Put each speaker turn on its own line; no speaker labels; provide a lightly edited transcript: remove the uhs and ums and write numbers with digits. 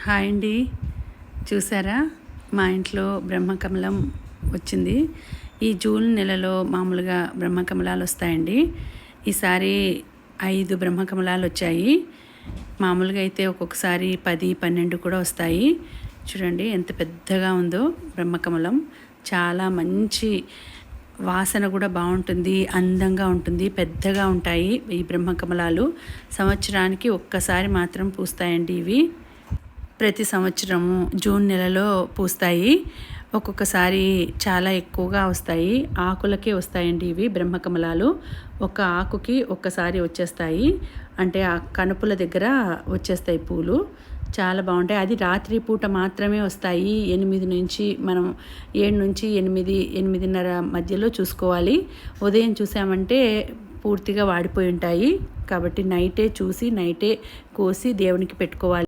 Hi అండి. చూసారా, మా ఇంట్లో బ్రహ్మకమలం వచ్చింది. ఈ జూన్ నెలలో మామూలుగా బ్రహ్మకమలాలు వస్తాయండి. ఈసారి 5 బ్రహ్మకమలాలు వచ్చాయి. మామూలుగా అయితే ఒక్కొక్కసారి 10, 12 కూడా వస్తాయి. చూడండి ఎంత పెద్దగా ఉందో బ్రహ్మకమలం. చాలా మంచి వాసన కూడా బాగుంటుంది, అందంగా ఉంటుంది, పెద్దగా ఉంటాయి ఈ బ్రహ్మకమలాలు. సంవత్సరానికి ఒక్కసారి మాత్రం పూస్తాయండి ఇవి. ప్రతి సంవత్సరము జూన్ నెలలో పూస్తాయి. ఒక్కొక్కసారి చాలా ఎక్కువగా వస్తాయి. ఆకులకే వస్తాయండి ఇవి బ్రహ్మకమలాలు. ఒక ఆకుకి ఒక్కసారి వచ్చేస్తాయి, అంటే ఆ కనుపుల దగ్గర వచ్చేస్తాయి పూలు. చాలా బాగుంటాయి. అది రాత్రి పూట మాత్రమే వస్తాయి. 8 నుంచి మనం 7 నుంచి 8, 8:30 మధ్యలో చూసుకోవాలి. ఉదయం చూసామంటే పూర్తిగా వాడిపోయి ఉంటాయి. కాబట్టి నైటే చూసి నైటే కోసి దేవునికి పెట్టుకోవాలి.